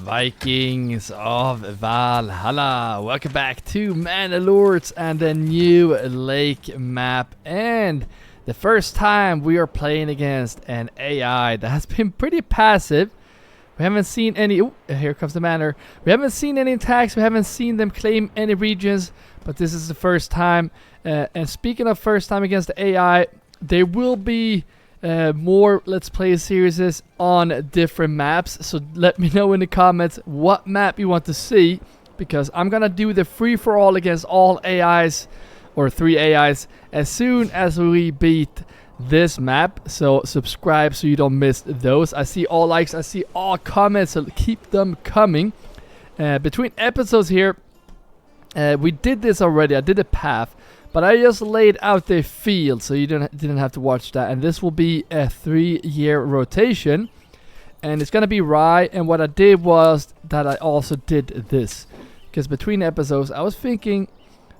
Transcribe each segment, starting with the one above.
Vikings of Valhalla. Welcome back to Manor Lords and the new lake map. And the first time we are playing against an AI that has been pretty passive. We haven't seen any... Oh, here comes the manor. We haven't seen any attacks. We haven't seen them claim any regions. But this is the first time. And speaking of first time against the AI, there will be... more Let's Play series on different maps, so let me know in the comments what map you want to see, because I'm gonna do the free-for-all against all AIs, or 3 AIs, as soon as we beat this map. So subscribe so you don't miss those. I see all likes, I see all comments, so keep them coming. Between episodes here, we did this already. I did a path, but I just laid out the field, so you didn't have to watch that. And this will be a 3-year rotation, and it's gonna be rye. And what I did was that I also did this, because between episodes I was thinking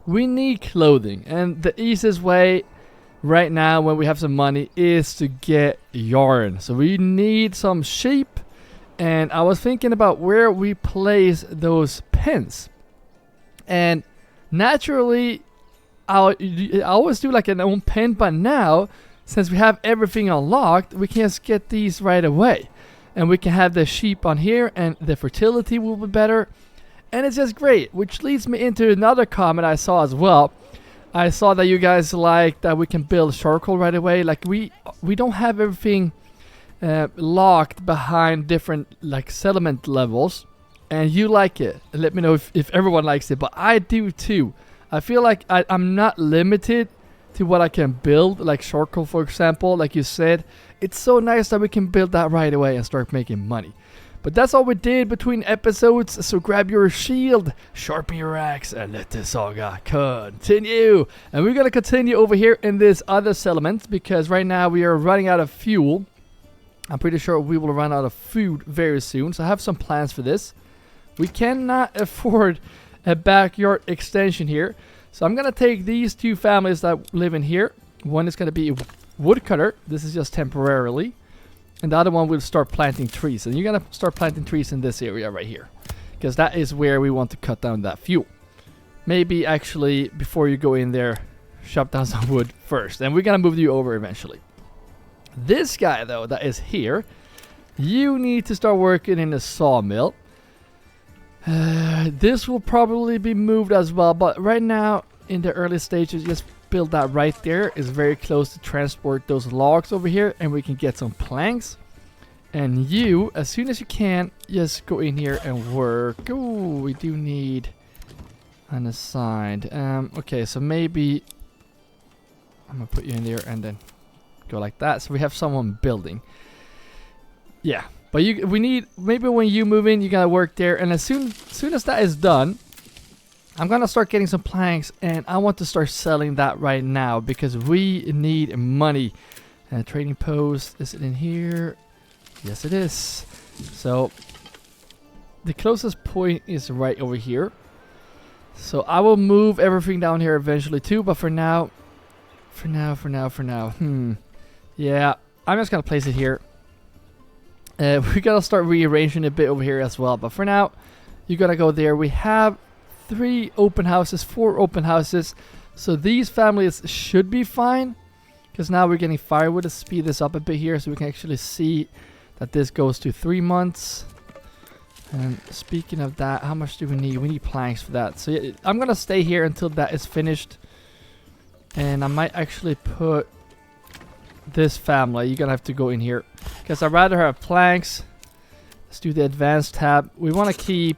we need clothing, and the easiest way right now when we have some money is to get yarn. So we need some sheep, and I was thinking about where we place those pens. And naturally I always do like an own pen, but now since we have everything unlocked, we can just get these right away, and we can have the sheep on here, and the fertility will be better, and it's just great. Which leads me into another comment I saw as well. I saw that you guys like that we can build charcoal right away. Like we don't have everything locked behind different like settlement levels, and you like it. Let me know if everyone likes it, but I do too. I feel like I'm not limited to what I can build, like charcoal, for example. Like you said, it's so nice that we can build that right away and start making money. But that's all we did between episodes, so grab your shield, sharpen your axe, and let the saga continue. And we're going to continue over here in this other settlement, because right now we are running out of fuel. I'm pretty sure we will run out of food very soon, so I have some plans for this. We cannot afford a backyard extension here, so I'm gonna take these 2 families that live in here. One is gonna be a woodcutter. This is just temporarily, and the other one will start planting trees. And you're gonna start planting trees in this area right here, because that is where we want to cut down that fuel. Maybe actually before you go in there, chop down some wood first, and we're gonna move you over eventually. This guy though that is here, you need to start working in the sawmill. This will probably be moved as well, but right now in the early stages, just build that right there. It's very close to transport those logs over here, and we can get some planks. And you, as soon as you can, just go in here and work. Ooh, we do need unassigned. Okay, so maybe I'm gonna put you in there and then go like that, so we have someone building. Yeah. But we need, maybe when you move in, you gotta work there. And as soon as that is done, I'm gonna start getting some planks, and I want to start selling that right now because we need money. Trading post, is it in here? Yes, it is. So the closest point is right over here. So I will move everything down here eventually too. But for now, yeah, I'm just gonna place it here. We gotta start rearranging a bit over here as well, but for now you gotta go there. We have 4 open houses, so these families should be fine, because now we're getting firewood. To speed this up a bit here so we can actually see that this goes to 3 months. And speaking of that, how much do we need? We need planks for that, so yeah, I'm gonna stay here until that is finished. And I might actually put this family, you're gonna have to go in here, because I'd rather have planks. Let's do the advanced tab. We want to keep,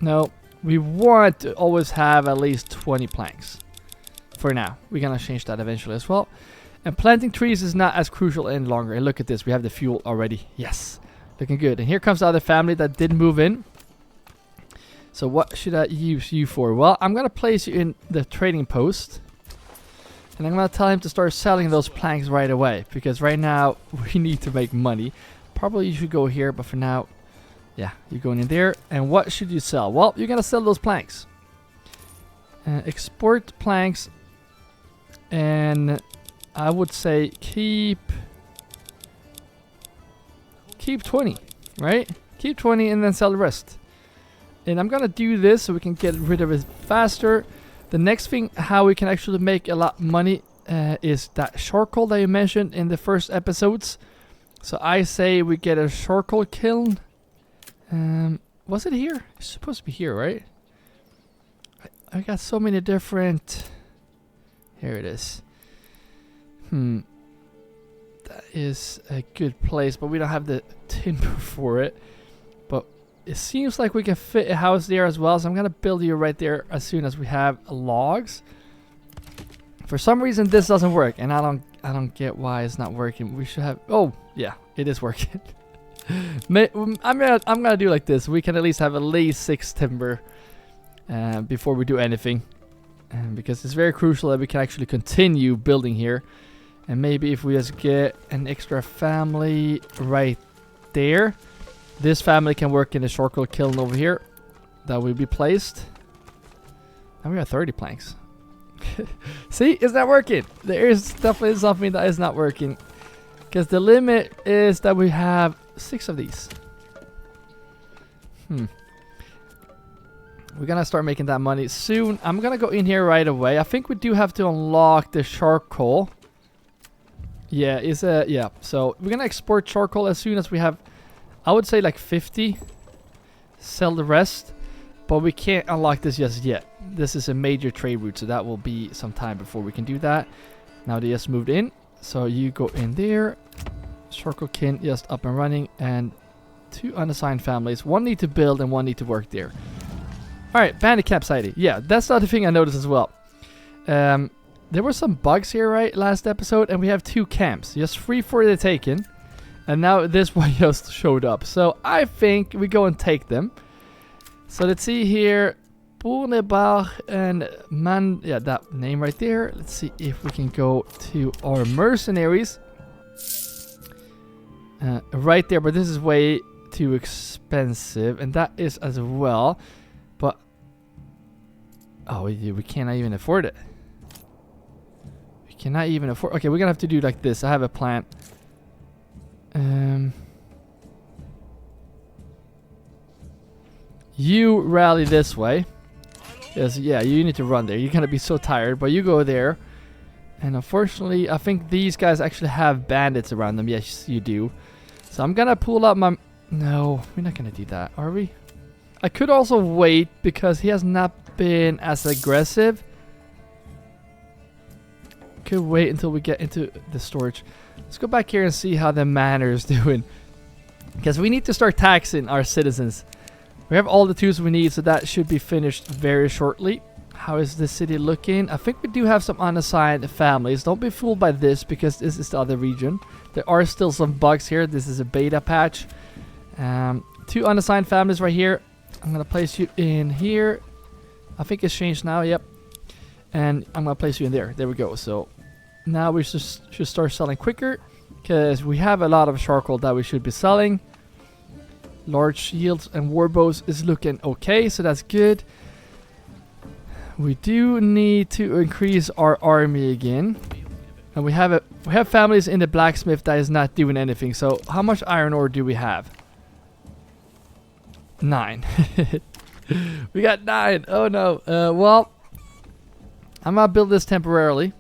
no, we want to always have at least 20 planks for now. We're gonna change that eventually as well. And planting trees is not as crucial any longer. And look at this, we have the fuel already. Yes, looking good. And here comes the other family that did move in. So what should I use you for? Well, I'm gonna place you in the trading post, and I'm going to tell him to start selling those planks right away, because right now we need to make money. Probably you should go here, but for now, yeah, you're going in there. And what should you sell? Well, you're going to sell those planks. Export planks. And I would say keep 20, right? Keep 20 and then sell the rest. And I'm gonna do this so we can get rid of it faster. The next thing how we can actually make a lot of money is that charcoal that you mentioned in the first episodes. So I say we get a charcoal kiln. Was it here? It's supposed to be here, right? I got so many different... Here it is. That is a good place, but we don't have the timber for it. But it seems like we can fit a house there as well, so I'm gonna build you right there as soon as we have logs. For some reason this doesn't work, and I don't get why it's not working. We should have... Oh, yeah, it is working. I'm gonna do like this. We can at least have at least 6 timber before we do anything. Because it's very crucial that we can actually continue building here. And maybe if we just get an extra family right there, this family can work in the charcoal kiln over here. That will be placed. And we have 30 planks. See, it's not working. There is definitely something that is not working. Because the limit is that we have 6 of these. We're gonna start making that money soon. I'm gonna go in here right away. I think we do have to unlock the charcoal. Yeah, yeah. So we're gonna export charcoal as soon as we have, I would say like 50. Sell the rest, but we can't unlock this just yet. This is a major trade route, so that will be some time before we can do that. Now they just moved in, so you go in there. Charcoal kiln just up and running, and 2 unassigned families. 1 need to build and 1 need to work there. Alright, bandit campsite. Yeah, that's the other thing I noticed as well. There were some bugs here, right, last episode, and we have 2 camps. Just 3 for the taken. And now this one just showed up. So I think we go and take them. So let's see here. Boulevard and Man... Yeah, that name right there. Let's see if we can go to our mercenaries. Right there, but this is way too expensive. And that is as well. But... Oh, we cannot even afford it. We cannot even afford... Okay, we're gonna have to do like this. I have a plan. You rally this way. Yes, yeah, you need to run there. You're gonna be so tired, but you go there. And unfortunately, I think these guys actually have bandits around them. Yes, you do. So I'm gonna pull up my... No, we're not gonna do that, are we? I could also wait because he has not been as aggressive. Could wait until we get into the storage. Let's go back here and see how the manor is doing. Because we need to start taxing our citizens. We have all the tools we need, so that should be finished very shortly. How is the city looking? I think we do have some unassigned families. Don't be fooled by this, because this is the other region. There are still some bugs here. This is a beta patch. 2 unassigned families right here. I'm going to place you in here. I think it's changed now, yep. And I'm going to place you in there. There we go. So now we should start selling quicker, because we have a lot of charcoal that we should be selling. Large shields and warbows is looking okay, so that's good. We do need to increase our army again, and we have families in the blacksmith that is not doing anything. So how much iron ore do we have? 9. We got 9. Oh no. Well, I'm gonna build this temporarily.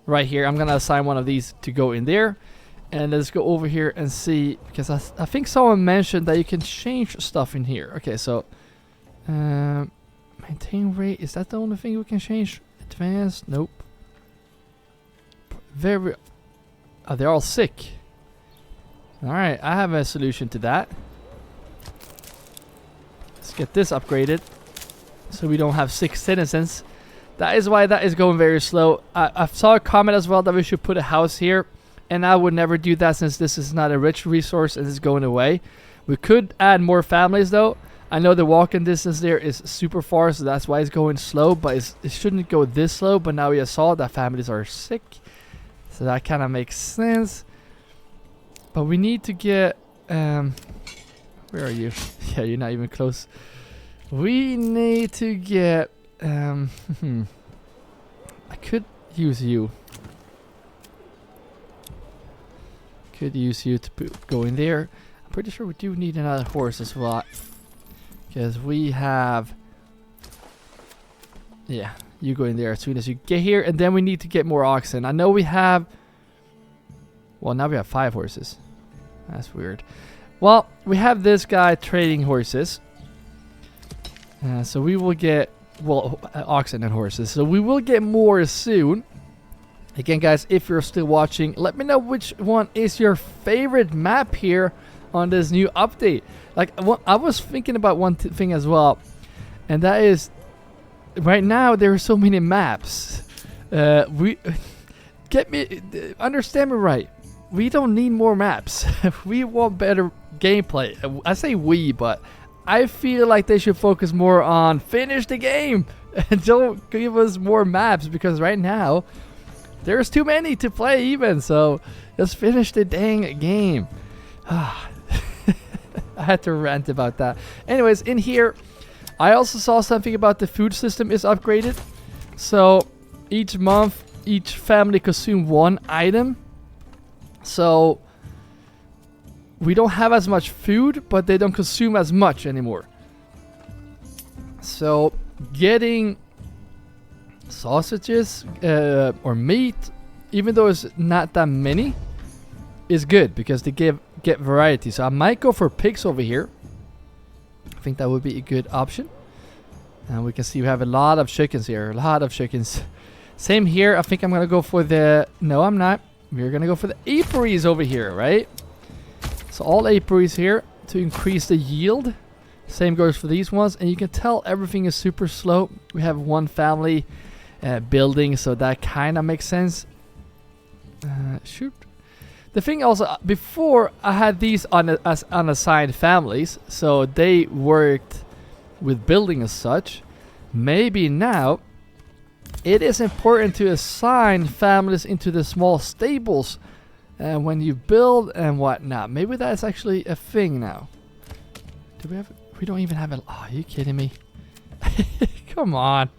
Right here, I'm gonna assign one of these to go in there. And let's go over here and see, because I think someone mentioned that you can change stuff in here. Okay, so maintain rate, is that the only thing we can change? Advanced, nope. Very, oh, they're all sick. Alright, I have a solution to that. Let's get this upgraded so we don't have sick citizens. That is why that is going very slow. I saw a comment as well that we should put a house here. And I would never do that, since this is not a rich resource and it's going away. We could add more families though. I know the walking distance there is super far, so that's why it's going slow. But it shouldn't go this slow. But now we saw that families are sick. So that kind of makes sense. But we need to get... where are you? Yeah, you're not even close. We need to get... I could use you. Could use you to go in there. pretty sure we do need another horse as well. Because we have... Yeah, you go in there as soon as you get here. And then we need to get more oxen. I know we have... Well, now we have 5 horses. That's weird. Well, we have this guy trading horses. So we will get... Well, oxen and horses. So we will get more soon. Again, guys, if you're still watching, let me know which one is your favorite map here on this new update. Like, I was thinking about one thing as well, and that is, right now there are so many maps. Understand me right. We don't need more maps. We want better gameplay. I say we, but I feel like they should focus more on finish the game and don't give us more maps, because right now there's too many to play even, so just finish the dang game. I had to rant about that. Anyways, in here, I also saw something about the food system is upgraded. So each month, each family consume 1 item. So we don't have as much food, but they don't consume as much anymore. So getting sausages or meat, even though it's not that many, is good because they get variety. So I might go for pigs over here. I think that would be a good option. And we can see we have a lot of chickens here. A lot of chickens. Same here. I think I'm gonna go for the... No, I'm not. We're gonna go for the apiaries over here, right? So all apiaries here to increase the yield. Same goes for these ones. And you can tell everything is super slow. We have 1 family building, so that kind of makes sense. Shoot. The thing also, before I had these as unassigned families, so they worked with building as such. Maybe now it is important to assign families into the small stables when you build and whatnot. Maybe that's actually a thing now. Do we have? We don't even have a... Oh, are you kidding me? Come on.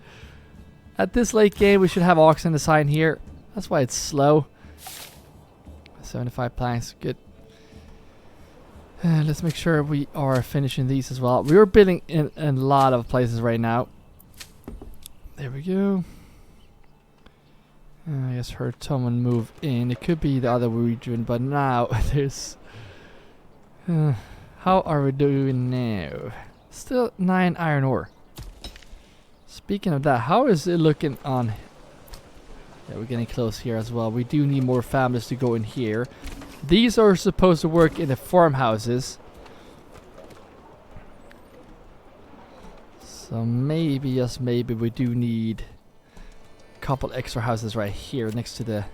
At this late game, we should have oxen assigned here. That's why it's slow. 75 planks, good. Let's make sure we are finishing these as well. We are building in a lot of places right now. There we go. I just heard someone move in. It could be the other region, but now there's... how are we doing now? Still 9 iron ore. Speaking of that, how is it looking on... Yeah, we're getting close here as well. We do need more families to go in here. These are supposed to work in the farmhouses. So maybe, just maybe, we do need a couple extra houses right here next to the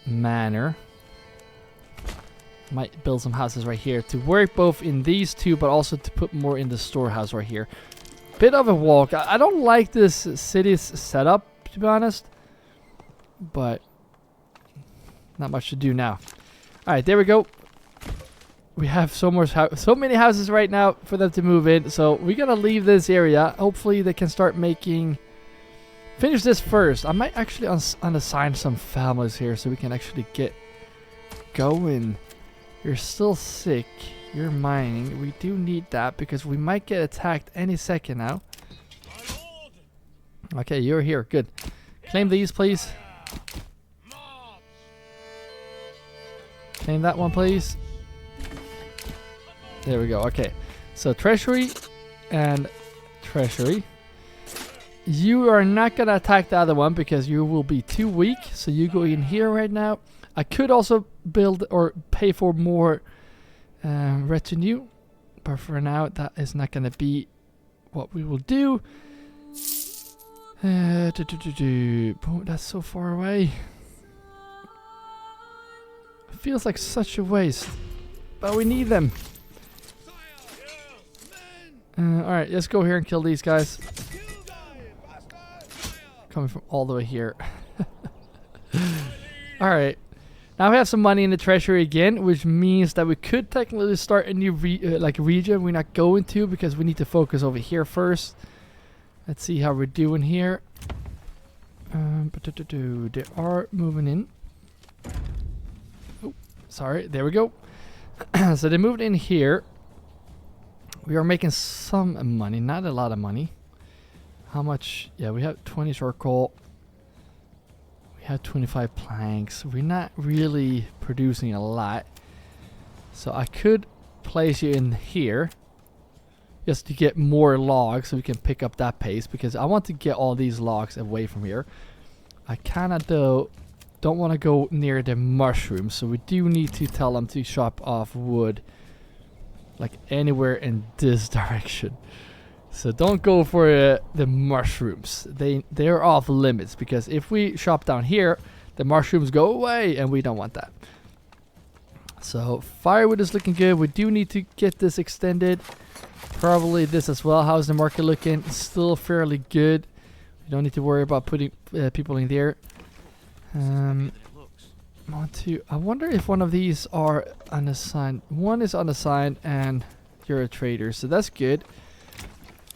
manor. Might build some houses right here to work both in these 2, but also to put more in the storehouse right here. Bit of a walk. I don't like this city's setup, to be honest. But not much to do now. Alright, there we go. We have so many houses right now for them to move in. So we gotta leave this area. Hopefully they can start making... Finish this first. I might actually unassign some families here so we can actually get going. You're still sick. You're mining. We do need that because we might get attacked any second now. Okay, you're here. Good. Claim these, please. Claim that one, please. There we go. Okay. So treasury and treasury. You are not going to attack the other one because you will be too weak. So you go in here right now. I could also build or pay for more retinue. But for now, that is not going to be what we will do. Oh, that's so far away. Feels like such a waste. But we need them. Alright, let's go here and kill these guys. Coming from all the way here. Alright. Now we have some money in the treasury again, which means that we could technically start a new region. We're not going to because we need to focus over here first. Let's see how we're doing here. They are moving in. Oh, sorry. There we go. So they moved in here. We are making some money, not a lot of money. How much? Yeah, we have 20 charcoal. We have 25 planks. We're not really producing a lot. So I could place you in here just to get more logs so we can pick up that pace, because I want to get all these logs away from here. I kind of though don't want to go near the mushrooms, so we do need to tell them to chop off wood like anywhere in this direction. So don't go for the mushrooms. They're off limits, because if we chop down here, the mushrooms go away and we don't want that. So firewood is looking good. We do need to get this extended. Probably this as well. How's the market looking? Still fairly good. We don't need to worry about putting people in there. I wonder if one of these are unassigned. One is unassigned and you're a trader, so that's good.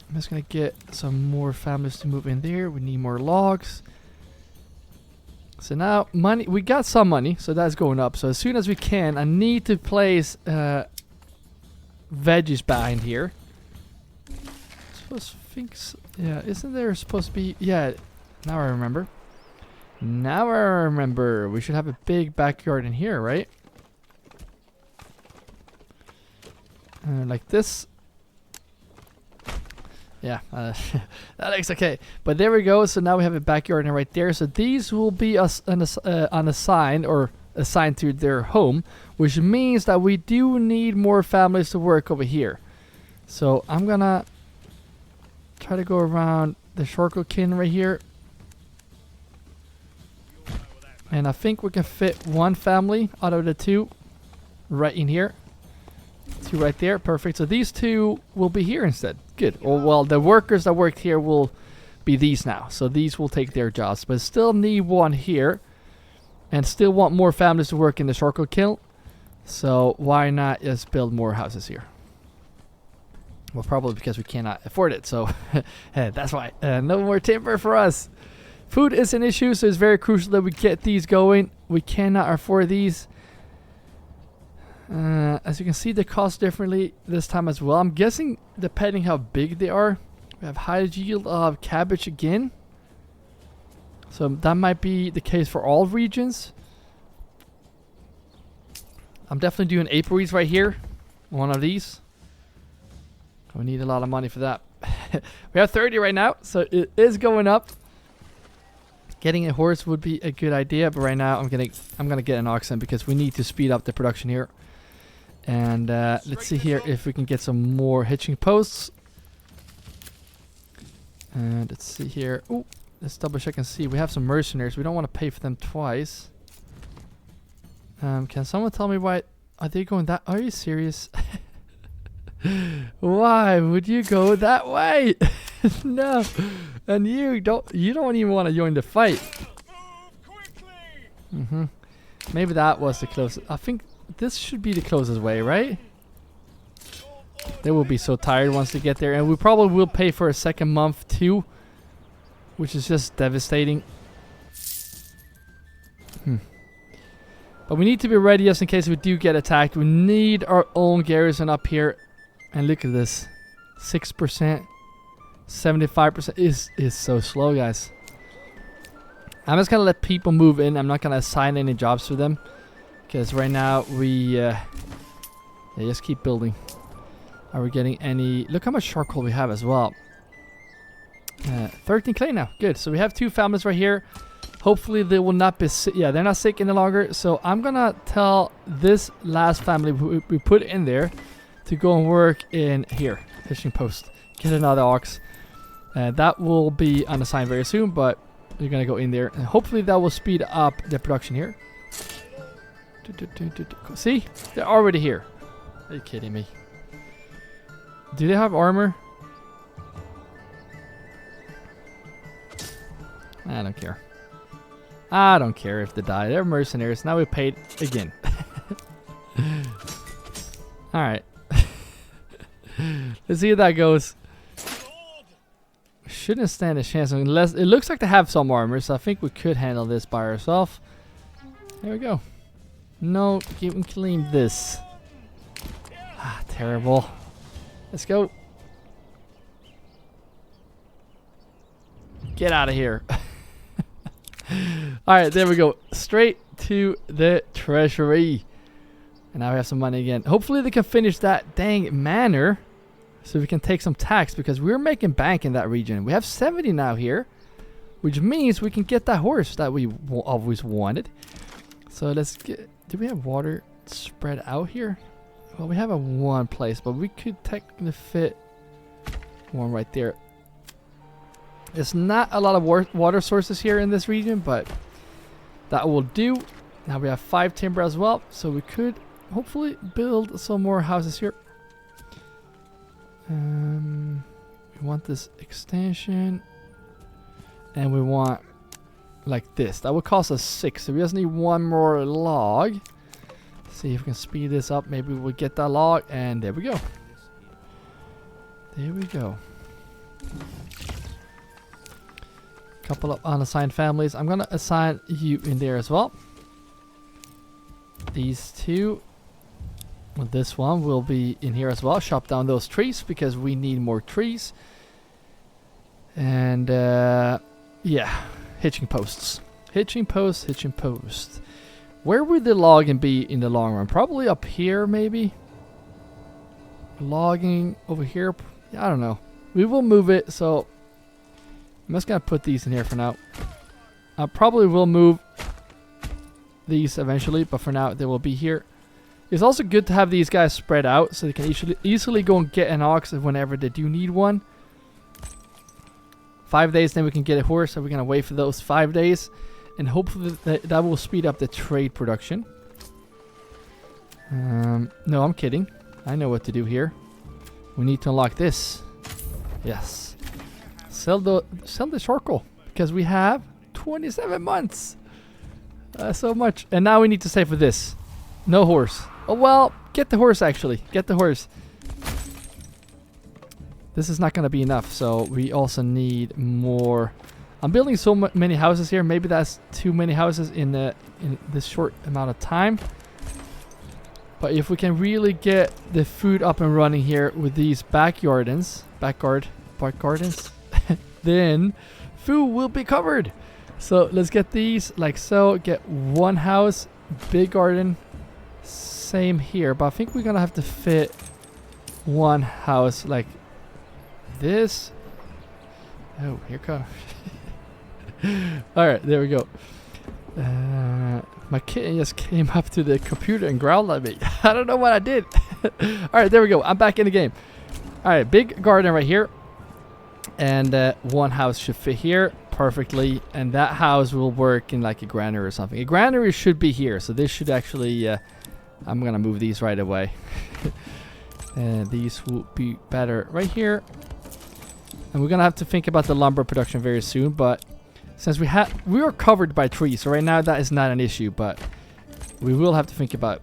I'm just gonna get some more families to move in there. We need more logs. So now money, we got some money, so that's going up. So as soon as we can, I need to place veggies behind here. Yeah, isn't there supposed to be? Yeah, now I remember. Now I remember. We should have a big backyard in here, right? Like this. Yeah, that looks okay. But there we go. So now we have a backyard right there. So these will be unassigned or assigned to their home, which means that we do need more families to work over here. So I'm gonna try to go around the charcoal kiln right here. And I think we can fit one family out of the two right in here. Two right there. Perfect. So these two will be here instead. Good. Or, well, the workers that worked here will be these now. So these will take their jobs. But still need one here. And still want more families to work in the charcoal kiln. So why not just build more houses here? Well, probably because we cannot afford it. So that's why. No more timber for us. Food is an issue, so it's very crucial that we get these going. We cannot afford these. As you can see, they cost differently this time as well. I'm guessing depending how big they are. We have high yield of cabbage again. So that might be the case for all regions. I'm definitely doing apiaries right here. One of these. We need a lot of money for that. We have 30 right now, so it is going up. Getting a horse would be a good idea, but right now I'm gonna get an oxen because we need to speed up the production here. And let's see here if we can get some more hitching posts. And let's see here. Oh, let's double check and see. We have some mercenaries. We don't want to pay for them twice. Can someone tell me why are they going that? Are you serious? Why would you go that way? No. And you don't even want to join the fight. Maybe that was the closest. I think this should be the closest way, right? They will be so tired once they get there, and we probably will pay for a second month too, which is just devastating. But we need to be ready just in case we do get attacked. We need our own garrison up here. And look at this. 6%. 75% is so slow, guys. I'm just gonna let people move in. I'm not gonna assign any jobs to them, because right now we just keep building. Are we getting any? Look how much charcoal we have as well. 13 clay now. Good. So we have two families right here. Hopefully they will not be sick. Yeah, they're not sick any longer. So I'm gonna tell this last family we put in there to go and work in here. Fishing post. Get another ox. That will be unassigned very soon, but you're gonna go in there, and hopefully that will speed up the production here. See, they're already here. Are you kidding me? Do they have armor? I don't care. I don't care if they die. They're mercenaries. Now we paid again. All right. Let's see how that goes. Shouldn't stand a chance unless it looks like they have some armor, so I think we could handle this by ourselves. There we go. No, you can claim this. terrible. Let's go. Get out of here. Alright, there we go. Straight to the treasury. And now we have some money again. Hopefully they can finish that dang manor, so we can take some tax, because we're making bank in that region. We have 70 now here, which means we can get that horse that we always wanted. So let's get... Do we have water spread out here? Well, we have a one place, but we could technically fit one right there. There's not a lot of water sources here in this region, but that will do. Now we have 5 timber as well, so we could hopefully build some more houses here. We want this extension, and we want like this. That would cost us 6, so we just need one more log. See if we can speed this up. Maybe we'll get that log, and there we go. There we go. Couple of unassigned families. I'm gonna assign you in there as well. These two. Well, this one will be in here as well. Chop down those trees because we need more trees. And yeah, hitching posts. Hitching posts, hitching posts. Where would the logging be in the long run? Probably up here, maybe. Logging over here. I don't know. We will move it, so I'm just gonna put these in here for now. I probably will move these eventually, but for now they will be here. It's also good to have these guys spread out so they can easily go and get an ox whenever they do need one. 5 days, then we can get a horse, so we're gonna wait for those 5 days, and hopefully that will speed up the trade production. No, I'm kidding. I know what to do here. We need to unlock this. Yes. Sell the charcoal, because we have 27 months. So much. And now we need to save for this. No horse. Oh well, get the horse actually. Get the horse. This is not going to be enough, so we also need more. I'm building so many houses here. Maybe that's too many houses in this short amount of time. But if we can really get the food up and running here with these back gardens, then food will be covered. So let's get these like so. Get one house, big garden. Same here, but I think we're gonna have to fit one house like this. Oh, here comes. All right, there we go. My kitten just came up to the computer and growled at me. I don't know what I did. All right, there we go. I'm back in the game. All right, big garden right here, and one house should fit here perfectly, and that house will work in like a granary or something. A granary should be here, so this should actually. I'm gonna move these right away. And these will be better right here. And we're gonna have to think about the lumber production very soon, but since we are covered by trees, so right now that is not an issue, but we will have to think about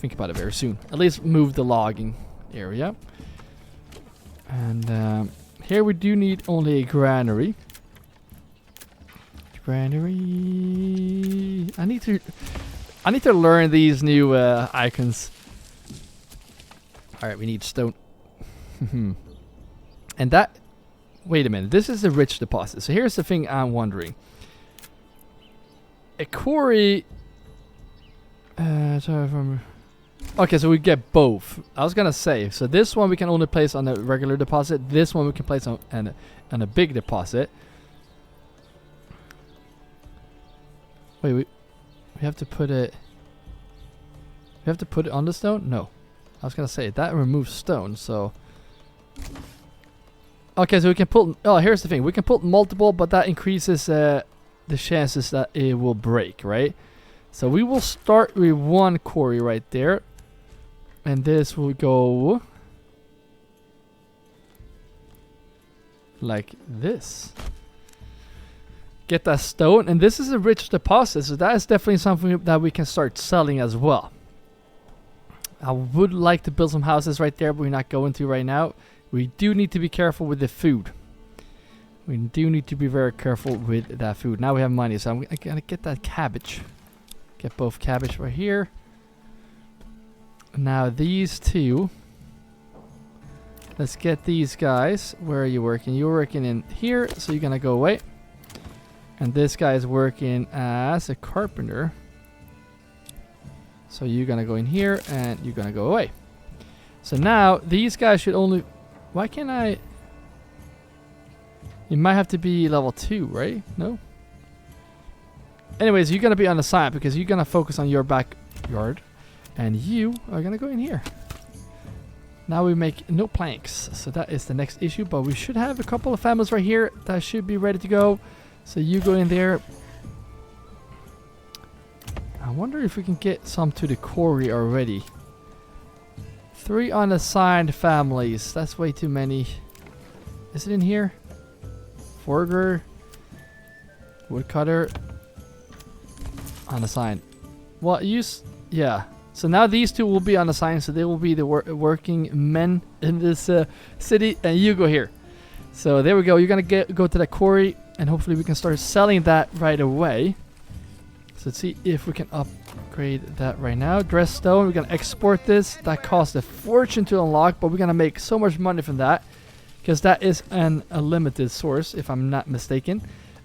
it very soon. At least move the logging area. And here we do need only a granary. Granary. I need to learn these new icons. Alright, we need stone. And that... Wait a minute. This is a rich deposit. So here's the thing I'm wondering. A quarry... okay, so we get both. I was gonna say, so this one we can only place on a regular deposit. This one we can place on a big deposit. Wait, we have to put it... We have to put it on the stone? No. I was gonna say, that removes stone, so... Okay, so we can put... Oh, here's the thing. We can put multiple, but that increases the chances that it will break, right? So we will start with one quarry right there. And this will go... like this. Get that stone, and this is a rich deposit, so that is definitely something that we can start selling as well. I would like to build some houses right there, but we're not going to right now. We do need to be careful with the food. We do need to be very careful with that food. Now we have money, so I'm gonna get that cabbage. Get both cabbage right here. Now these two, Let's get these guys. Where are you working? You're working in here, so you're gonna go away. And this guy is working as a carpenter. So you're gonna go in here and you're gonna go away. So now these guys should only... Why can't I... You might have to be level 2, right? No? Anyways, you're gonna be on the side because you're gonna focus on your backyard. And you are gonna go in here. Now we make no planks. So that is the next issue. But we should have a couple of families right here that should be ready to go. So you go in there. I wonder if we can get some to the quarry already. 3 unassigned families. That's way too many. Is it in here? Forger. Woodcutter. Unassigned. Well, yeah. So now these 2 will be unassigned. So they will be the working men in this city. And you go here. So there we go. You're going to go to the quarry. And hopefully we can start selling that right away. So let's see if we can upgrade that right now. Dress stone. We're going to export this. That costs a fortune to unlock. But we're going to make so much money from that. Because that is a limited source, if I'm not mistaken.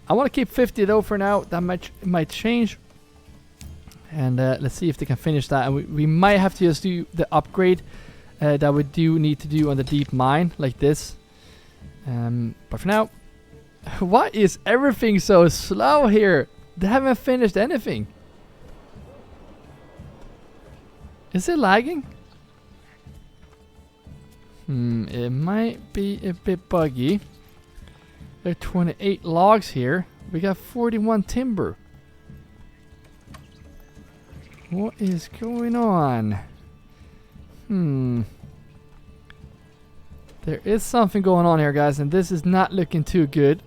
I want to keep 50 though for now. That might change. And let's see if they can finish that. And we might have to just do the upgrade that we do need to do on the deep mine. Like this. But for now... Why is everything so slow here? They haven't finished anything. Is it lagging? It might be a bit buggy. There are 28 logs here. We got 41 timber. What is going on? There is something going on here, guys, and this is not looking too good.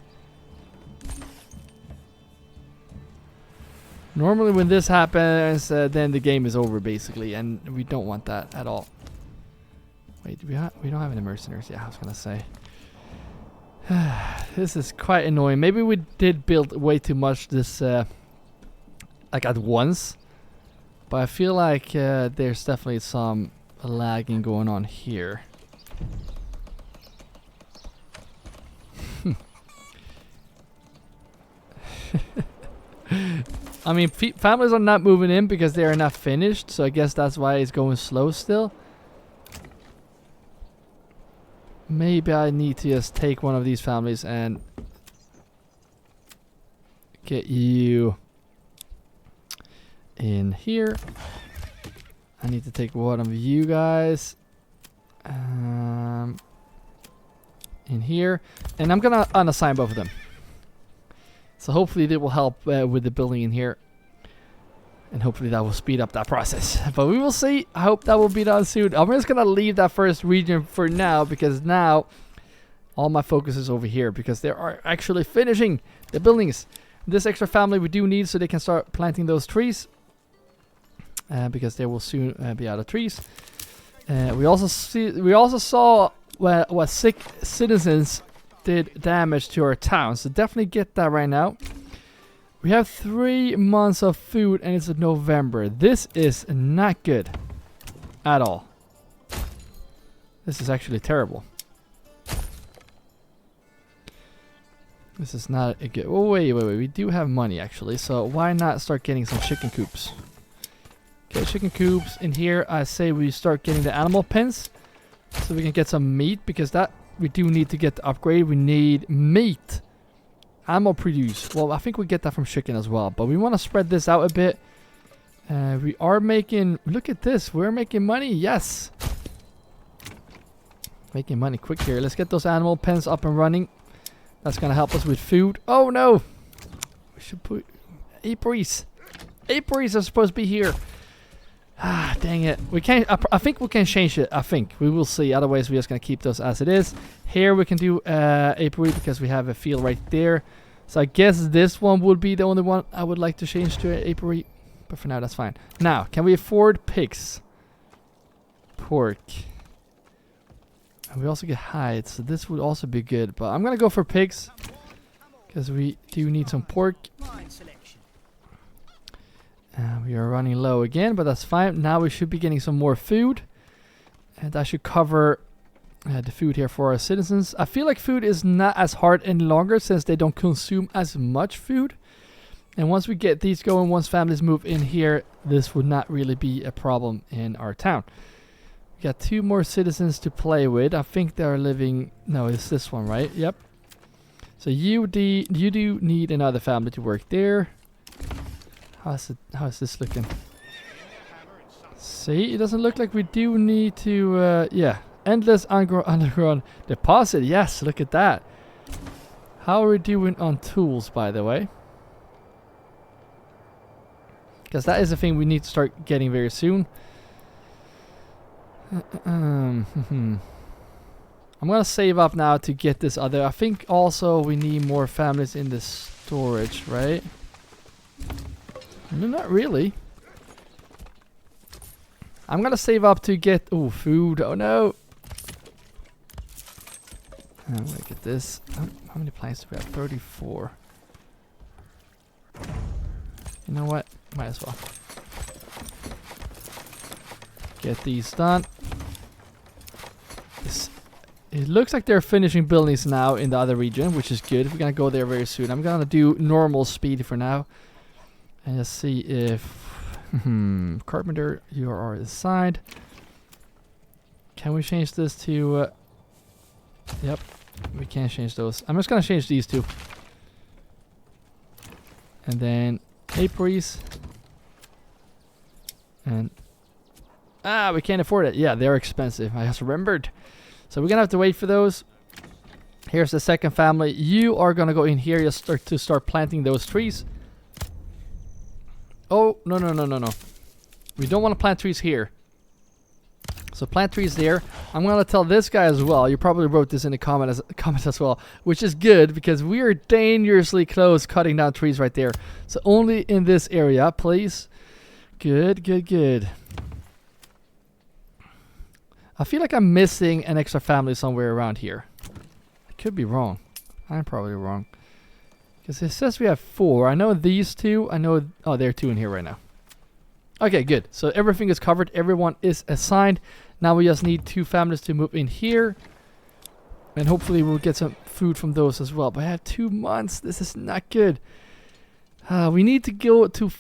Normally when this happens, then the game is over basically, and we don't want that at all. Wait, we don't have any mercenaries. Yeah, I was gonna say. This is quite annoying. Maybe we did build way too much this, like at once. But I feel like there's definitely some lagging going on here. I mean, families are not moving in because they are not finished, so I guess that's why it's going slow still. Maybe I need to just take one of these families and get you in here. I need to take one of you guys in here, and I'm gonna unassign both of them. So hopefully they will help with the building in here. And hopefully that will speed up that process. But we will see. I hope that will be done soon. I'm just going to leave that first region for now. Because now all my focus is over here. Because they are actually finishing the buildings. This extra family we do need so they can start planting those trees. Because they will soon be out of trees. We also saw what sick citizens did damage to our town, so definitely get that right now. We have 3 months of food and it's November. This is not good at all. This is actually terrible. This is not a good... Oh, wait. We do have money actually, so why not start getting some chicken coops? Get chicken coops in here. I say we start getting the animal pens so we can get some meat, because that we do need to get the upgrade. We need meat. Animal produce. Well, I think we get that from chicken as well. But we want to spread this out a bit. We are making... Look at this. We're making money. Yes. Making money quick here. Let's get those animal pens up and running. That's going to help us with food. Oh, no. We should put... Apiaries. Apiaries are supposed to be here. Ah, dang it. We can't... I think we can change it. I think. We will see. Otherwise, we're just going to keep those as it is. Here we can do apiary because we have a field right there. So I guess this one would be the only one I would like to change to an apiary. But for now, that's fine. Now, can we afford pigs? Pork. And we also get hides. So this would also be good. But I'm going to go for pigs. Because we do need some pork. We are running low again, but that's fine. Now we should be getting some more food. And that should cover the food here for our citizens. I feel like food is not as hard any longer since they don't consume as much food. And once we get these going, once families move in here, this would not really be a problem in our town. We got 2 more citizens to play with. I think they're living... No, it's this one, right? Yep. So you do need another family to work there. How is this looking? See, it doesn't look like we do need to... yeah. Endless underground deposit. Yes, look at that. How are we doing on tools, by the way? Because that is a thing we need to start getting very soon. I'm gonna save up now to get this other. I think also we need more families in the storage, right? No, not really. I'm gonna save up to get... Oh, food. Oh, no. Look at this. How many planks do we have? 34. You know what? Might as well. Get these done. It looks like they're finishing buildings now in the other region, which is good. We're gonna go there very soon. I'm gonna do normal speed for now. And let's see if... Carpenter, you are assigned. Can we change this to... yep, we can change those. I'm just gonna change these two. And then apiaries. And... we can't afford it. Yeah, they're expensive. I just remembered. So we're gonna have to wait for those. Here's the second family. You are gonna go in here. You start planting those trees. Oh, no. We don't want to plant trees here. So plant trees there. I'm going to tell this guy as well. You probably wrote this in the comments as well, which is good because we are dangerously close cutting down trees right there. So only in this area, please. Good. I feel like I'm missing an extra family somewhere around here. I could be wrong. I'm probably wrong. Because it says we have 4. I know these 2. I know... oh, there are 2 in here right now. Okay, good. So everything is covered. Everyone is assigned. Now we just need 2 families to move in here. And hopefully we'll get some food from those as well. But I have 2 months. This is not good. We need to go to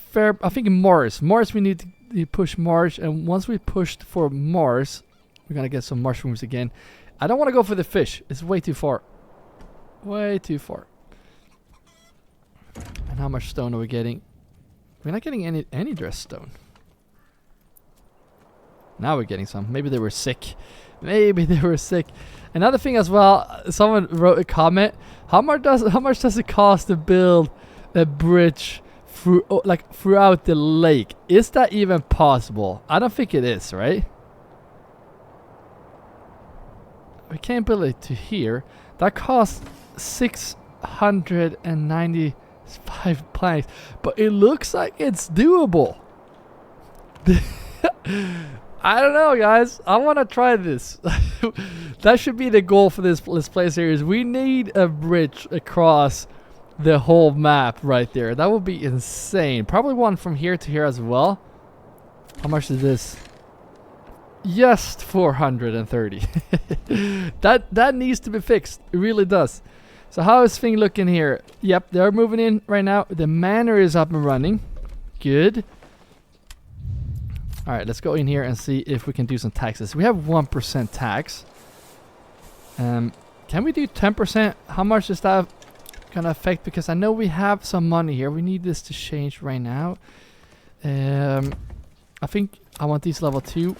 I think Mars. Mars, we need to push Mars. And once we pushed for Mars, we're going to get some mushrooms again. I don't want to go for the fish. It's way too far. Way too far. And how much stone are we getting? We're not getting any dress stone. Now we're getting some. Maybe they were sick. Another thing as well, someone wrote a comment. How much does it cost to build a bridge throughout the lake? Is that even possible? I don't think it is, right? We can't build it to here. That costs 695 planks, but it looks like it's doable. I don't know, guys. I want to try this. That should be the goal for this play series. We need a bridge across the whole map right there. That would be insane. Probably one from here to here as well. How much is this? Just 430. That needs to be fixed. It really does. So how is thing looking here? Yep, they're moving in right now. The manor is up and running. Good. All right, let's go in here and see if we can do some taxes. We have 1% tax. Can we do 10%? How much is that gonna affect? Because I know we have some money here. We need this to change right now. I think I want these level 2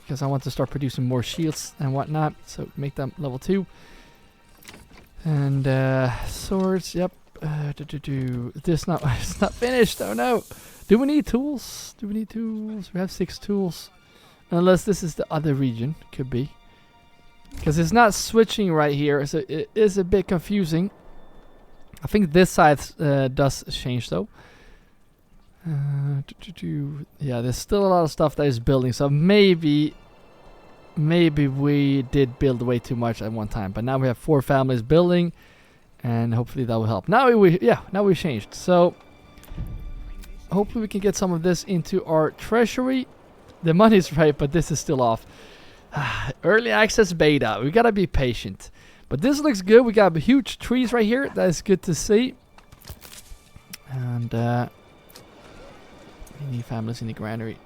because I want to start producing more shields and whatnot. So make them level 2. And swords, yep. This it's not finished. Oh no. Do we need tools? We have 6 tools. Unless this is the other region. Could be. Because it's not switching right here. So it is a bit confusing. I think this side does change though. Yeah, there's still a lot of stuff that is building. So maybe we did build way too much at one time. But now we have 4 families building. And hopefully that will help. Now we changed. So hopefully we can get some of this into our treasury. The money's right, but this is still off. Early access beta. We gotta be patient. But this looks good. We got huge trees right here. That is good to see. And we need families in the granary.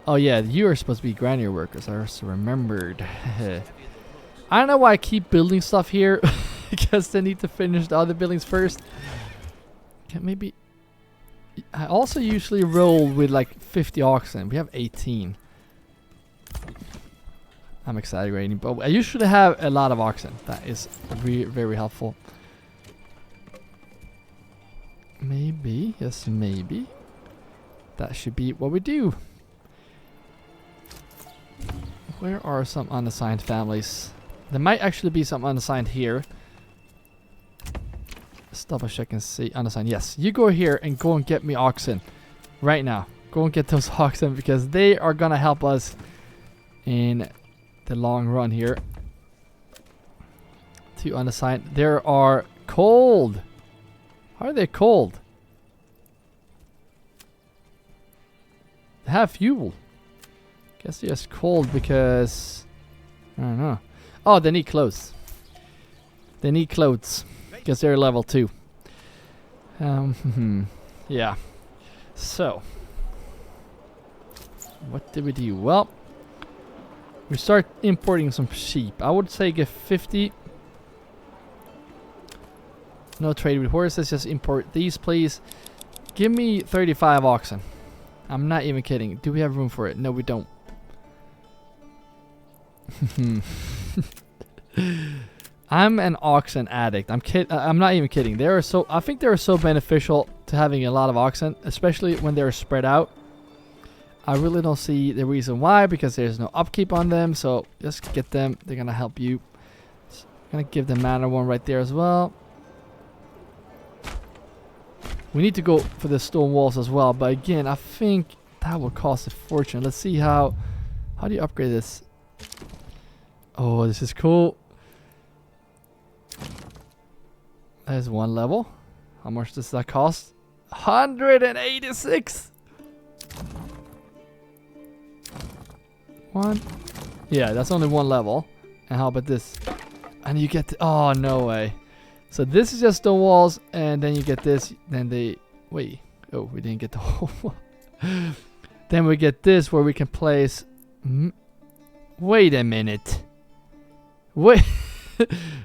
Oh yeah, you are supposed to be granary workers. I also remembered. I don't know why I keep building stuff here. Because they need to finish the other buildings first. Okay, maybe. I also usually roll with like 50 oxen. We have 18. I'm exaggerating, but I usually have a lot of oxen. That is very helpful. Maybe, yes, maybe. That should be what we do. Where are some unassigned families? There might actually be some unassigned here. Let's double check and see. Unassigned, yes. You go here and go and get me oxen. Right now. Go and get those oxen because they are gonna help us in the long run here. 2 unassigned. There are cold. How are they cold? They have fuel. Guess they're just cold because I don't know. Oh, they need clothes. They need clothes because they're level 2. Yeah. So, what did we do? Well, we start importing some sheep. I would say get 50. No trade with horses. Just import these, please. Give me 35 oxen. I'm not even kidding. Do we have room for it? No, we don't. I'm an oxen addict. I'm not even kidding. They are so. I think they are so beneficial to having a lot of oxen, especially when they're spread out. I really don't see the reason why because there's no upkeep on them. So just get them. They're gonna help you. So I'm gonna give the manor one right there as well. We need to go for the stone walls as well. But again, I think that will cost a fortune. Let's see how do you upgrade this? Oh, this is cool. There's one level. How much does that cost? 186. One. Yeah, that's only one level. And how about this? And you get oh, no way. So this is just stone walls, and then you get this. Then they wait. Oh, we didn't get the whole one. Then we get this where we can place. Wait a minute. Wait.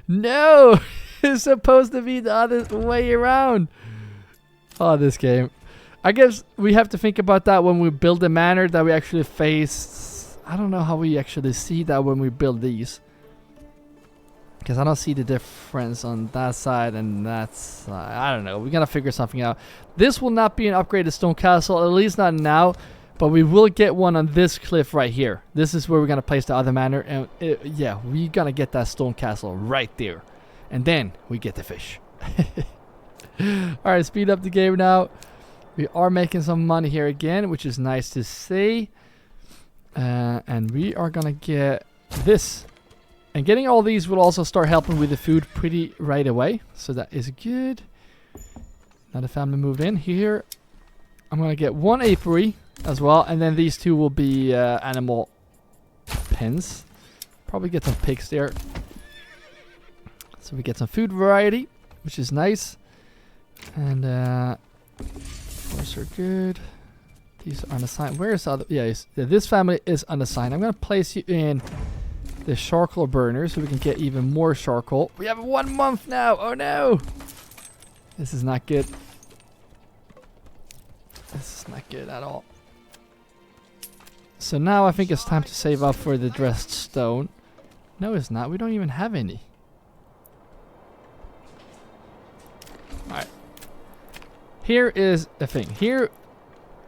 No. It's supposed to be the other way around. Oh, this game. I guess we have to think about that when we build a manor that we actually face. I don't know how we actually see that when we build these. Because I don't see the difference on that side and that side. I don't know. We're going to figure something out. This will not be an upgraded stone castle. At least not now. But we will get one on this cliff right here. This is where we're going to place the other manor. And yeah, we're going to get that stone castle right there. And then we get the fish. Alright, speed up the game now. We are making some money here again, which is nice to see. And we are going to get this. And getting all these will also start helping with the food pretty right away. So that is good. Another family moved in here. I'm going to get one apiary as well. And then these 2 will be animal pens. Probably get some pigs there. So we get some food variety, which is nice. And those are good. These are unassigned. Where is the other? Yeah, this family is unassigned. I'm going to place you in the charcoal burner so we can get even more charcoal. We have 1 month now. Oh no. This is not good. This is not good at all. So now I think it's time to save up for the dressed stone. No, it's not. We don't even have any. Alright. Here is the thing. Here,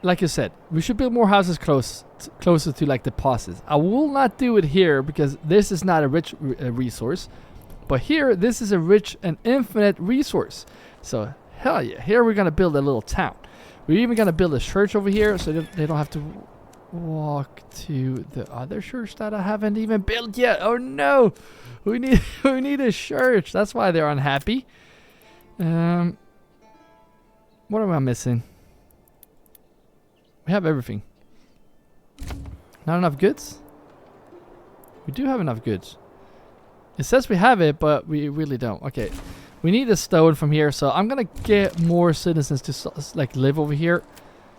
like you said, we should build more houses closer to like deposits. I will not do it here because this is not a rich resource. But here, this is a rich and infinite resource. So, hell yeah. Here we're going to build a little town. We're even going to build a church over here so they don't have to walk to the other church that I haven't even built yet. Oh no. We need a church. That's why they're unhappy. What am I missing? We have everything. Not enough goods? We do have enough goods. It says we have it, but we really don't. Okay. We need a stone from here, so I'm gonna get more citizens to like live over here.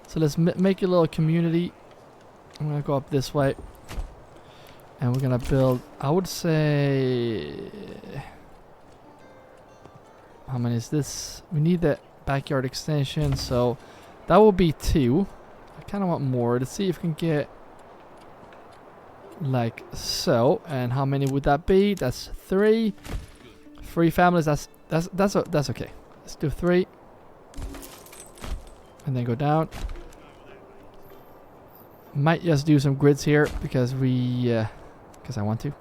So let's make a little community. I'm gonna go up this way. And we're gonna build, I would say... How many is this? We need the backyard extension, so that will be 2. I kind of want more. Let's see if we can get like so. And how many would that be? That's 3. 3 families. That's okay. Let's do 3, and then go down. Might just do some grids here because because I want to.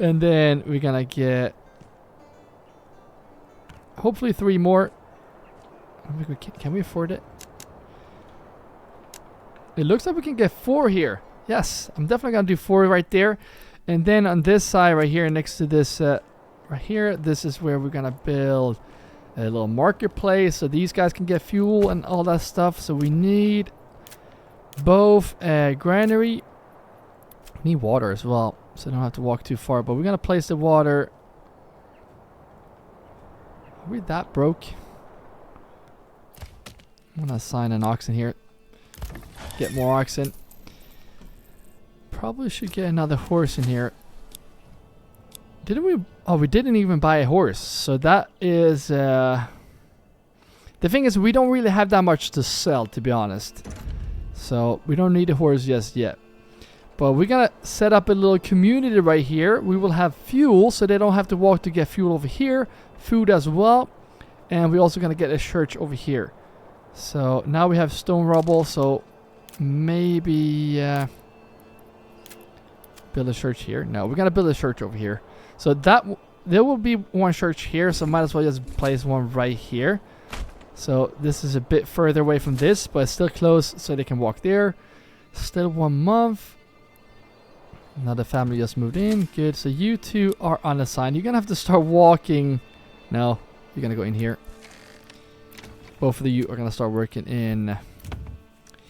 And then we're gonna get hopefully 3 more. Can we afford it? It looks like we can get 4 here. Yes, I'm definitely gonna do 4 right there. And then on this side right here next to this right here, this is where we're gonna build a little marketplace so these guys can get fuel and all that stuff. So we need both a granary. We need water as well, so I don't have to walk too far. But we're gonna place the water. Are we that broke? I'm gonna assign an oxen here. Get more oxen. Probably should get another horse in here. Didn't we? Oh, we didn't even buy a horse. So that is... the thing is, we don't really have that much to sell, to be honest. So we don't need a horse just yet. But we're gonna set up a little community right here. We will have fuel, so they don't have to walk to get fuel over here. Food as well. And we're also gonna get a church over here. So now we have stone rubble, so maybe... build a church here. No, we're gonna build a church over here. So that there will be one church here, so might as well just place one right here. So this is a bit further away from this, but it's still close, so they can walk there. Still 1 month. Another family just moved in. Good. So you 2 are unassigned. You're gonna have to start walking. No, you're gonna go in here. Both of you are gonna start working in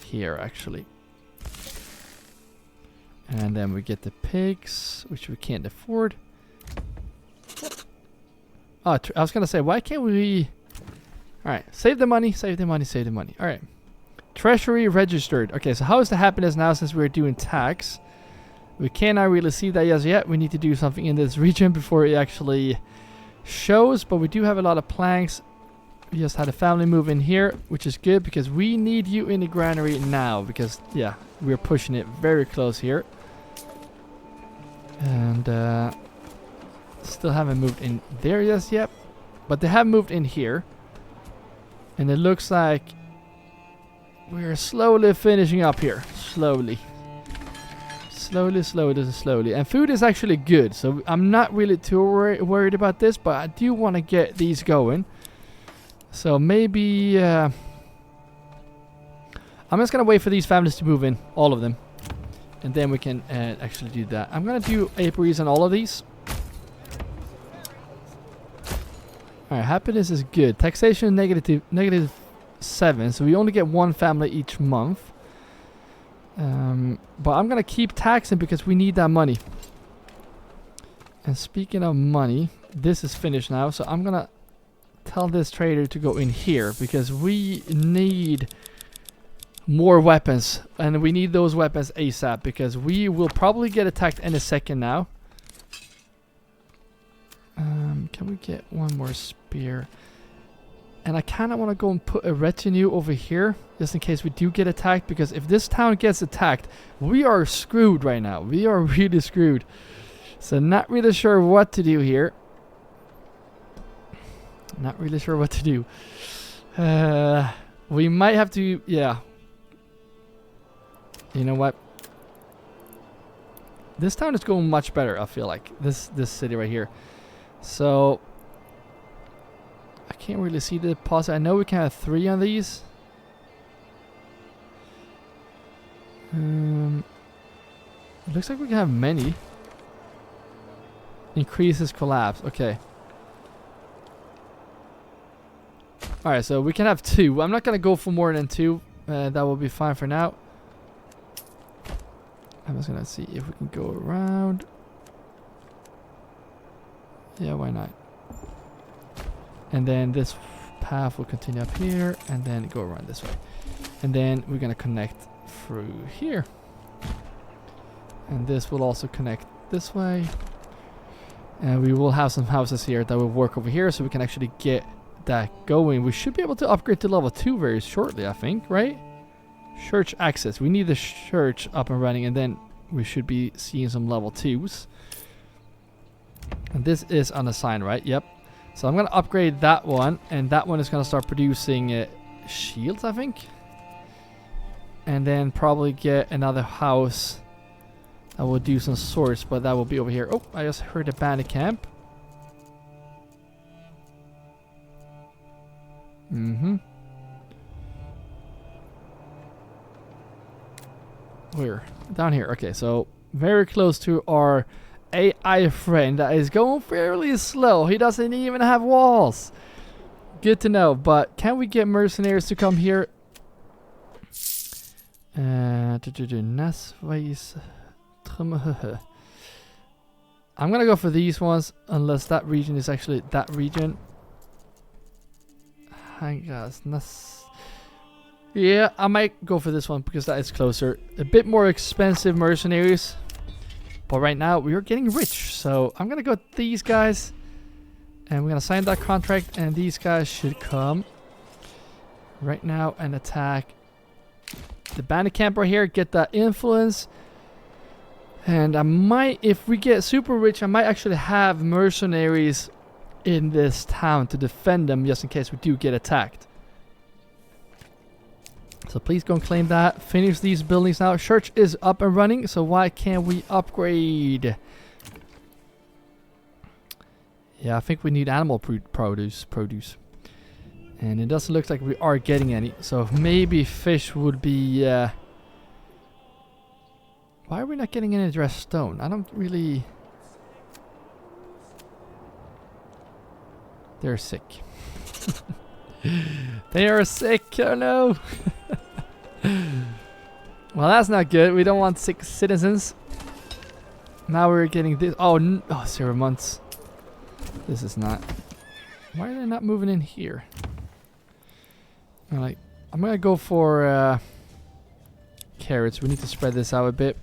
here, actually. And then we get the pigs, which we can't afford. Oh, I was gonna say, why can't we... Alright, save the money, save the money, save the money. Alright. Treasury registered. Okay, so how is the happiness now since we're doing tax? We cannot really see that as yet. We need to do something in this region before it actually shows. But we do have a lot of planks. We just had a family move in here, which is good because we need you in the granary now. Because, yeah, we're pushing it very close here. And still haven't moved in there just yet. But they have moved in here. And it looks like we're slowly finishing up here. Slowly. Slowly. And food is actually good. So I'm not really too worried about this. But I do want to get these going. So maybe... I'm just going to wait for these families to move in. All of them. And then we can actually do that. I'm going to do apiaries on all of these. Alright, happiness is good. Taxation is -7. So we only get 1 family each month. But I'm going to keep taxing because we need that money. And speaking of money, this is finished now. So I'm going to tell this trader to go in here because we need more weapons. And we need those weapons ASAP because we will probably get attacked in a second now. Can we get 1 more spear? And I kind of want to go and put a retinue over here just in case we do get attacked, because if this town gets attacked, we are screwed right now. We are really screwed. So not really sure what to do here. Not really sure what to do. We might have to, yeah. You know what? This town is going much better, I feel like. This city right here. So I can't really see the deposit. I know we can have 3 on these. It looks like we can have many. Increases collapse. Okay. Alright, so we can have 2. I'm not going to go for more than 2. That will be fine for now. I'm just gonna see if we can go around. Yeah, why not? And then this path will continue up here and then go around this way. And then we're gonna connect through here. And this will also connect this way. And we will have some houses here that will work over here so we can actually get that going. We should be able to upgrade to level 2 very shortly, I think, right? Church access. We need the church up and running and then we should be seeing some level 2s. And this is unassigned, right? Yep. So I'm going to upgrade that one. And that one is going to start producing shields, I think. And then probably get another house that will do some swords. But that will be over here. Oh, I just heard a bandit camp. Where? Down here. Okay, so very close to our AI friend that is going fairly slow. He doesn't even have walls. Good to know. But can we get mercenaries to come here? I'm gonna go for these ones unless that region is actually that region. Yeah, I might go for this one because that is closer. A bit more expensive mercenaries. But right now we are getting rich. So I'm going to go with these guys. And we're going to sign that contract. And these guys should come right now and attack the bandit camp right here. Get that influence. And I might, if we get super rich, I might actually have mercenaries in this town to defend them just in case we do get attacked. So please go and claim that. Finish these buildings now. Church is up and running, so why can't we upgrade? Yeah, I think we need animal produce. And it doesn't look like we are getting any. So maybe fish would be... why are we not getting any dressed stone? I don't really... They're sick. They are sick. Oh no. Well, that's not good. We don't want sick citizens. Now we're getting this. Oh, 0 months. This is not. Why are they not moving in here? I'm gonna go for carrots. We need to spread this out a bit.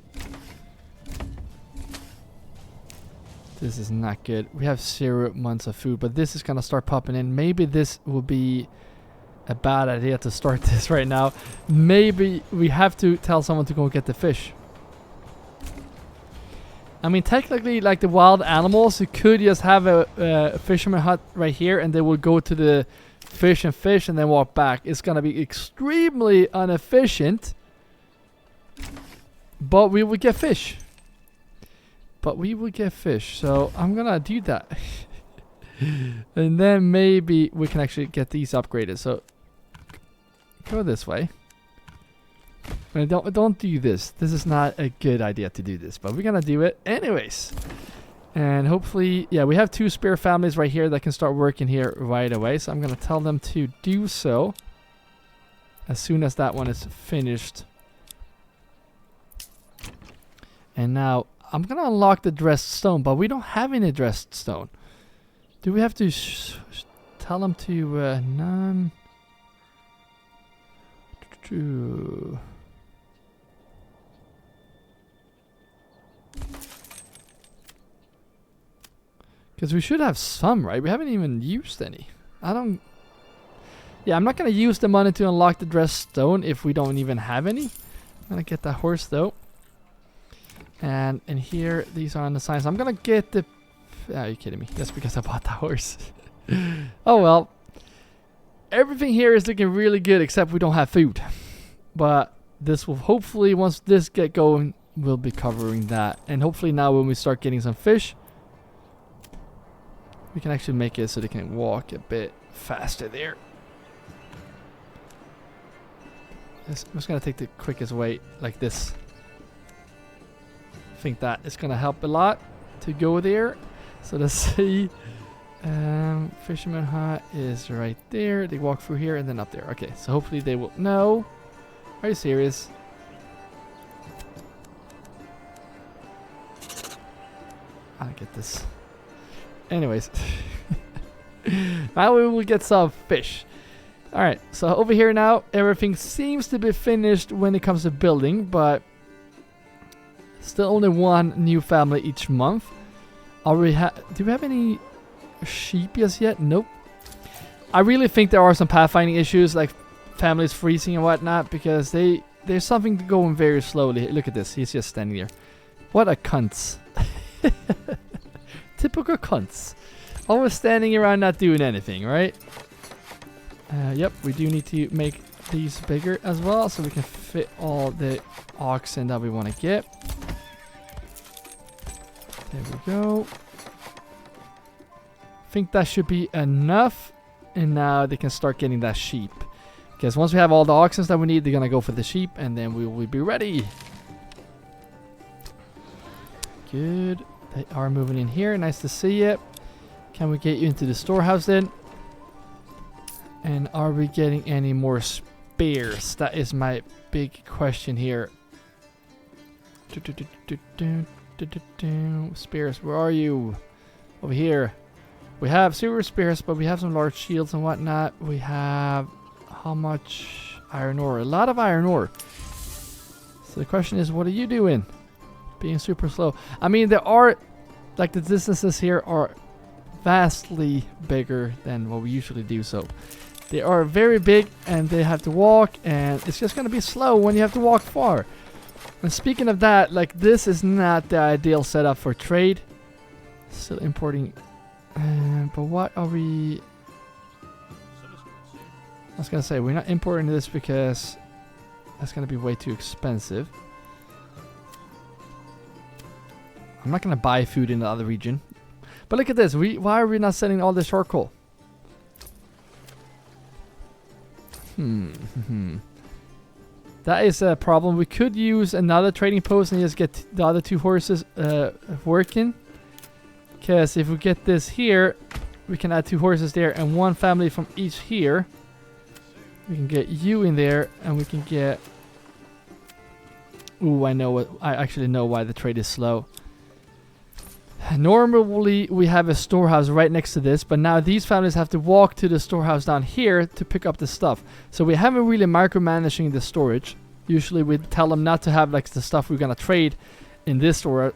This is not good. We have 0 months of food, but this is gonna start popping in. Maybe this will be a bad idea to start this right now. Maybe we have to tell someone to go get the fish. I mean, technically, like the wild animals, you could just have a fisherman hut right here, and they will go to the fish and then walk back. It's gonna be extremely inefficient, but we will get fish. So I'm gonna do that. And then maybe we can actually get these upgraded. So go this way. And don't do this. This is not a good idea to do this, but we're gonna do it anyways. And hopefully, yeah, we have 2 spare families right here that can start working here right away. So I'm gonna tell them to do so as soon as that one is finished. And now I'm gonna unlock the dressed stone, but we don't have any dressed stone. Do we have to tell them to none? Because we should have some, right? We haven't even used any. Yeah, I'm not gonna use the money to unlock the dressed stone if we don't even have any. I'm gonna get that horse though. And in here, these are on the signs. I'm gonna get the... Are you kidding me? Just because I bought the horse. Oh well. Everything here is looking really good except we don't have food. But this will hopefully, once this get going, we'll be covering that. And hopefully now when we start getting some fish, we can actually make it so they can walk a bit faster there. I'm just gonna take the quickest way like this. I think that is gonna help a lot to go there. So let's see. Fisherman hut is right there. They walk through here and then up there. Okay, so hopefully they will. No, are you serious? I don't get this. Anyways. Now we will get some fish. Alright, so over here now, everything seems to be finished when it comes to building, but still only one new family each month. Do we have any sheep yet? Nope. I really think there are some pathfinding issues, like families freezing and whatnot, because there's something going very slowly. Look at this, he's just standing there. What a cunts. Typical cunts. Always standing around not doing anything, right? Yep, we do need to make these bigger as well, so we can fit all the oxen that we want to get. There we go. Think that should be enough. And now they can start getting that sheep. Because once we have all the oxen that we need, they're going to go for the sheep. And then we will be ready. Good. They are moving in here. Nice to see it. Can we get you into the storehouse then? And are we getting any more spares? That is my big question here. Spares, where are you? Over here. We have silver spears, but we have some large shields and whatnot. We have how much iron ore? A lot of iron ore. So the question is, what are you doing? Being super slow. I mean, there are, like, the distances here are vastly bigger than what we usually do. So they are very big, and they have to walk, and it's just going to be slow when you have to walk far. And speaking of that, like, this is not the ideal setup for trade. Still importing. But what are we... I was gonna say, we're not importing this because that's gonna be way too expensive. I'm not gonna buy food in the other region. But look at this, why are we not selling all this charcoal? That is a problem. We could use another trading post and just get the other two horses working. Because if we get this here, we can add two horses there and one family from each here. We can get you in there, and we can get... Ooh, I actually know why the trade is slow. Normally, we have a storehouse right next to this, but now these families have to walk to the storehouse down here to pick up the stuff. So we haven't really micromanaging the storage. Usually, we tell them not to have like the stuff we're gonna trade in this store.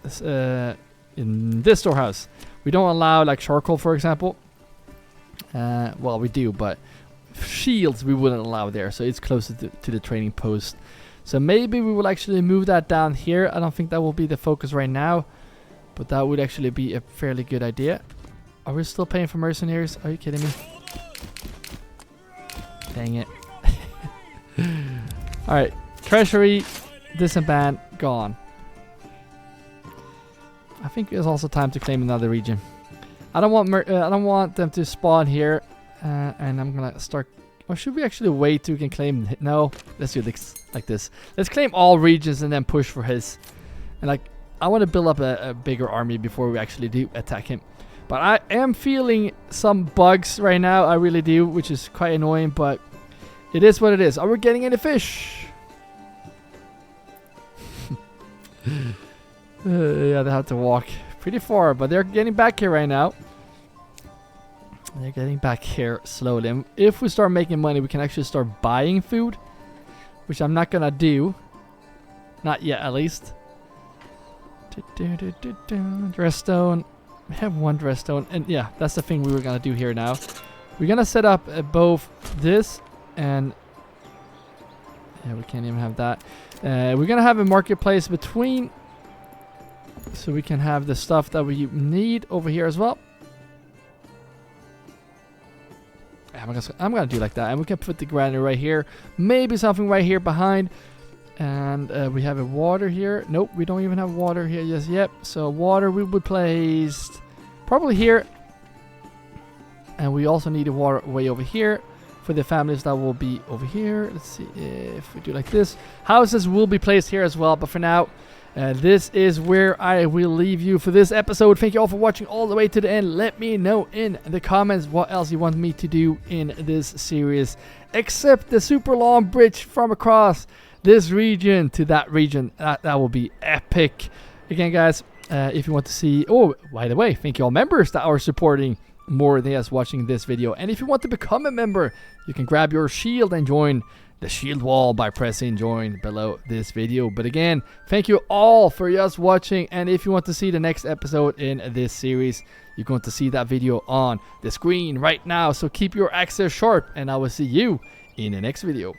In this storehouse, we don't allow like charcoal, for example. Well, we do, but shields we wouldn't allow there, so it's closer to the trading post. So maybe we will actually move that down here. I don't think that will be the focus right now, but that would actually be a fairly good idea. Are we still paying for mercenaries? Are you kidding me? Dang it. Alright, treasury, disband, gone. I think it's also time to claim another region. I don't want them to spawn here, and I'm gonna start. Or should we actually wait till we can claim? No, let's do this like this. Let's claim all regions and then push for his. And like, I want to build up a bigger army before we actually do attack him. But I am feeling some bugs right now. I really do, which is quite annoying. But it is what it is. Are we getting any fish? Yeah, they have to walk pretty far, but they're getting back here right now. They're getting back here slowly. And if we start making money, we can actually start buying food, which I'm not gonna do. Not yet, at least. Dress stone. We have one dress stone, and yeah, that's the thing we were gonna do here now. We're gonna set up both this and yeah, we can't even have that. We're gonna have a marketplace between, so we can have the stuff that we need over here as well. I'm gonna do like that, and we can put the granary right here. Maybe something right here behind, and we have a water here. Nope, we don't even have water here just yet. So water we would place probably here, and we also need a water way over here for the families that will be over here. Let's see if we do like this. Houses will be placed here as well, but for now, this is where I will leave you for this episode. Thank you all for watching all the way to the end. Let me know in the comments what else you want me to do in this series, except the super long bridge from across this region to that region. That will be epic. Again, guys, if you want to see. Oh, by the way, thank you all members that are supporting more than us watching this video. And if you want to become a member, you can grab your shield and join the shield wall by pressing join below this video. But again, thank you all for just watching, and if you want to see the next episode in this series, you're going to see that video on the screen right now. So keep your access sharp, and I will see you in the next video.